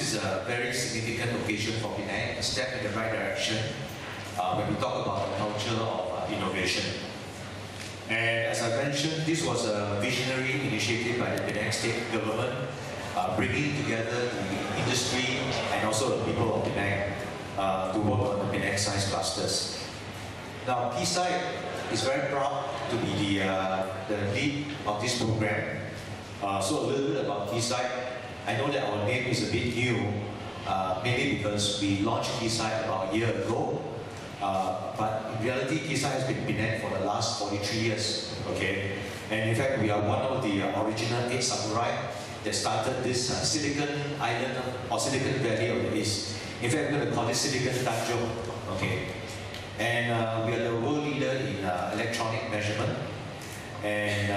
is a very significant occasion for Penang, a step in the right direction when we talk about the culture of innovation. And as I mentioned, this was a visionary initiative by the Penang state government, bringing together the industry and also the people of Penang to work on the Penang Science Clusters. Now, PSci is very proud to be the lead of this program. So a little bit about PSci. I know that our name is a bit new, mainly because we launched PSci about a year ago. But in reality, PSci has been Penang for the last 43 years. Okay, and in fact, we are one of the original 8 samurai that started this Silicon Island or Silicon Valley of the East. In fact, we're going to call it Silicon Tanjung. Okay, and we are the world leader in electronic measurement, and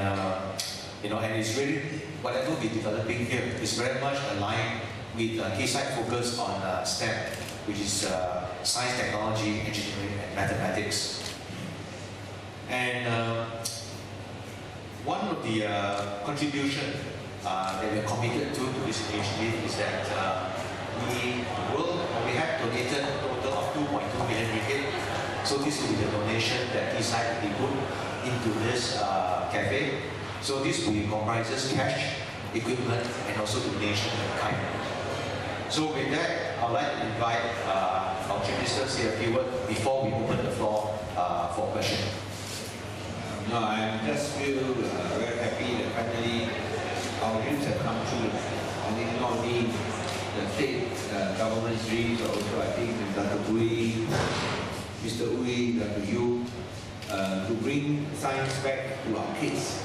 and it's really whatever we're developing here is very much aligned with PSci focus on STEM, which is science, technology, engineering, and mathematics. And one of the contributions that we're committed to this initiative is that we have donated a total of 2.2 million ringgit. So this will be the donation that PSci will put into this cafe. So this will comprises cash, equipment, and also donation in kind. So with that, I'd like to invite our chief minister to say a few words before we open the floor for questions. No, I just feel very happy that finally our dreams have come true. I think not only the state government's dreams, but also I think Dr. Bui, Mr. Ui, Dr. Yu, to bring science back to our kids.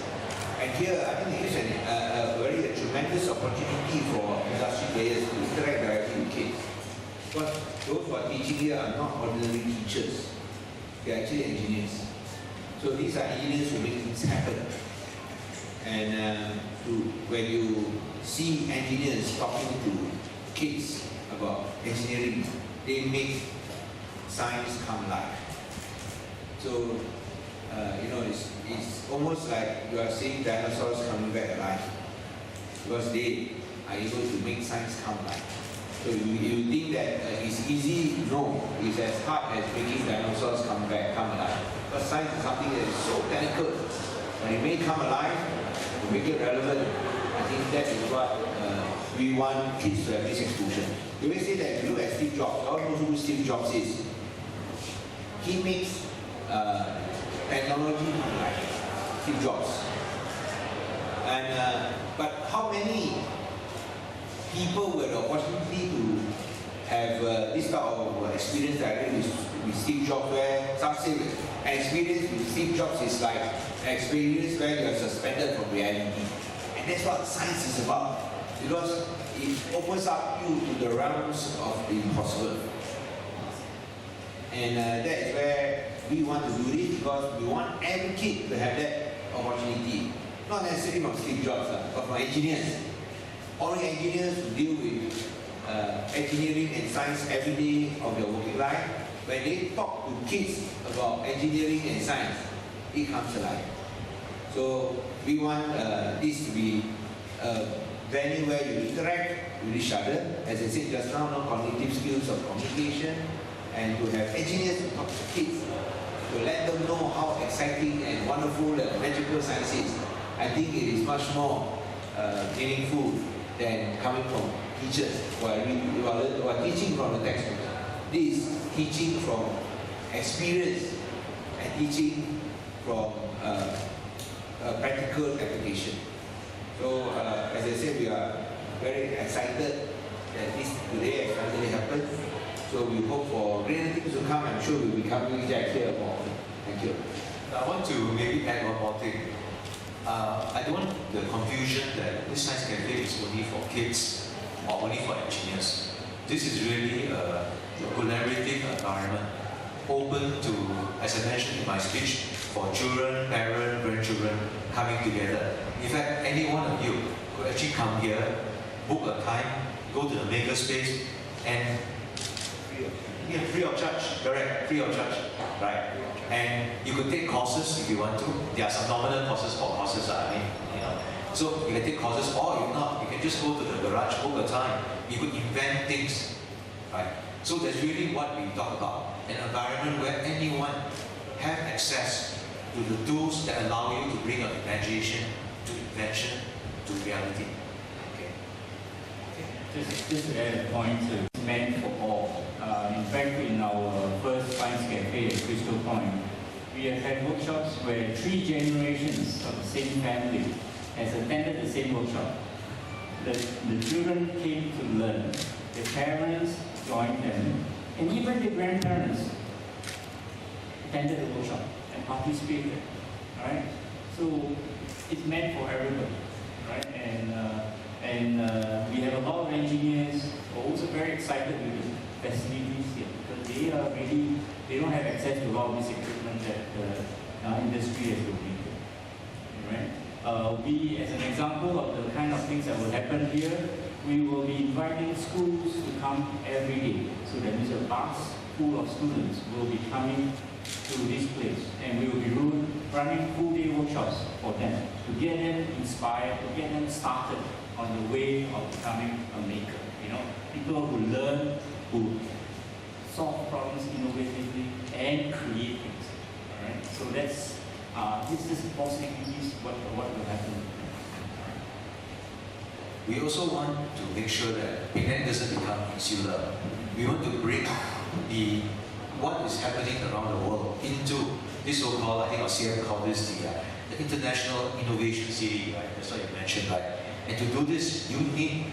And here, I think it is a very tremendous opportunity for industry players to interact directly with kids. But those who are teaching here are not ordinary teachers. They are actually engineers. So these are engineers who make things happen. And when you see engineers talking to kids about engineering, they make science come alive. So, it's almost like you are seeing dinosaurs coming back alive because they are able to make science come alive. So you think that it's easy? No, it's as hard as making dinosaurs come alive. But science is something that is so technical. When it may come alive, to make it relevant, I think that is what we want kids to have this exposure. You may say that if you look at Steve Jobs, all knows who Steve Jobs is. He makes technology come alive, Steve Jobs. And but how many people were the opportunity to have this type of experience directly with Steve Jobs, where some say an experience with Steve Jobs is like an experience where you are suspended from reality. And that's what science is about, because it opens up you to the realms of the impossible. And that is where we want to do this, because we want every kid to have that opportunity. Not necessarily from Steve Jobs, but from engineers. Only engineers who deal with engineering and science every day of their working life, when they talk to kids about engineering and science, it comes alive. So we want this to be a venue where you interact with each other. As I said just now, cognitive skills of communication, and to have engineers to talk to kids, to let them know how exciting and wonderful and magical science is. I think it is much more meaningful than coming from teachers who are teaching from the textbook. This is teaching from experience and teaching from practical application. So, as I said, we are very excited that this today has finally happened. So we hope for greater things to come. I'm sure we'll be coming back here more. Thank you. I want to maybe add one more thing. I don't want the confusion that this science cafe is only for kids or only for engineers. This is really a collaborative environment, open to, as I mentioned in my speech, for children, parents, grandchildren coming together. In fact, any one of you could actually come here, book a time, go to the maker space, and free of charge, correct? Free of charge, right? And you could take courses if you want to. There are some nominal courses for courses. So you can take courses, or if not, you can just go to the garage, book a time. You could invent things, right? So that's really what we talk about, an environment where anyone have access to the tools that allow you to bring your imagination to invention to reality. Okay. Just to add a point, it's meant for all. In fact, in our first Science Cafe at Crystal Point, we have had workshops where 3 generations of the same family has attended the same workshop. The children came to learn, the parents joined them, and even the grandparents attended the workshop and participated. Right? So it's meant for everybody. Right? And we have a lot of engineers who are also very excited with the facilities here because they don't have access to a lot of this equipment that our industry has located. Right? We, as an example of the kind of things that will happen here, we will be inviting schools to come every day. So that means a bus full of students will be coming to this place, and we will be running full-day workshops for them to get them inspired, to get them started on the way of becoming a maker. You know, people who learn, who solve problems innovatively and create things. All right. So that's this is possibilities what will happen. We also want to make sure that Penang doesn't become insular. We want to bring what is happening around the world into this so-called, I think our CM called this the International Innovation City, right? That's what you mentioned, right? And to do this, you need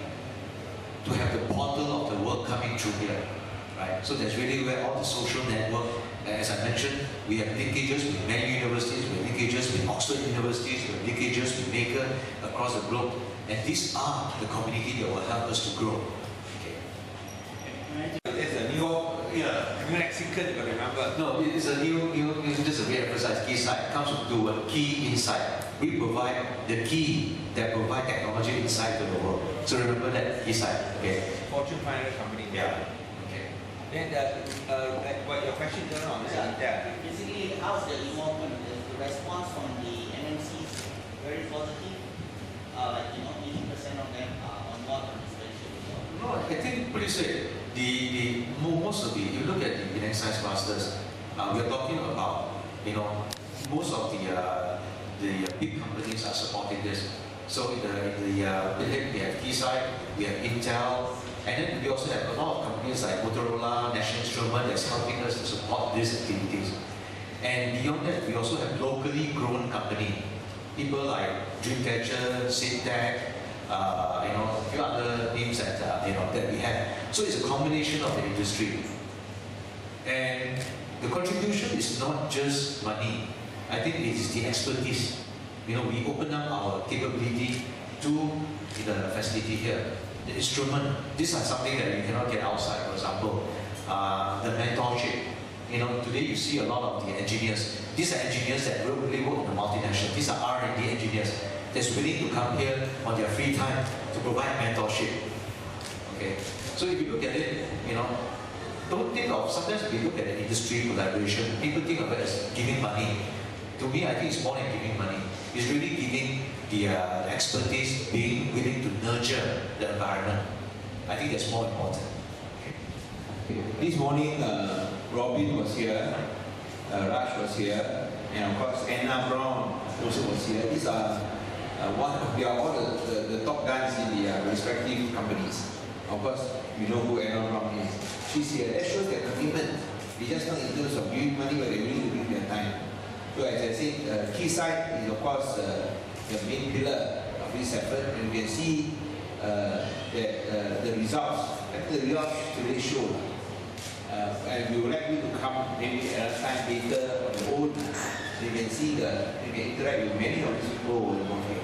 to have the portal of the world coming through here, right? So that's really where all the social network, as I mentioned, we have linkages with many universities, we have linkages with Oxford universities, we have linkages with Maker across the globe. And these are the community that will help us to grow. Okay. There's a new Mexican, you remember? No, it's a new just to re-emphasize, key site comes from the word key insight. We provide the key that provide technology insight to the world. So remember that key site. Okay. Fortune 500 company. Yeah. Okay. Then like what your question going on? Yeah. Basically, how's the involvement, the response from the MNCs very positive? Like 80% of them are on board on this venture. No, I think pretty straight. Most of you look at the Penang Science Masters, we are talking about most of the big companies are supporting this. So in the we have Keysight, we have Intel, and then we also have a lot of companies like Motorola, National Instruments that's helping us to support these activities. And beyond that, we also have locally grown companies. People like Dreamcatcher, Syntec, a few other names that we have. So it's a combination of the industry. And the contribution is not just money. I think it is the expertise. We open up our capability to the facility here. The instrument, these are something that you cannot get outside. For example, the mentorship. Today you see a lot of the engineers. These are engineers that really work in the multinational. These are R&D engineers that's willing to come here on their free time to provide mentorship. Okay, so if you look at it, don't think of, sometimes we look at the industry collaboration, people think of it as giving money. To me, I think it's more than giving money. It's really giving the expertise, being willing to nurture the environment. I think that's more important. This morning, Robin was here, Raj was here, and of course Anna Brown also was here. These are they are all the top guys in the respective companies. Of course, you know who Anna Brown is. She's here. That shows their commitment. It's just not in terms of giving money, but they're willing to give their time. So as I said, Keysight is of course the main pillar of this effort, and we can see that the results today show. And we would like you to come maybe at a time later on your own, so you can see you can interact with many of these people who are involved here.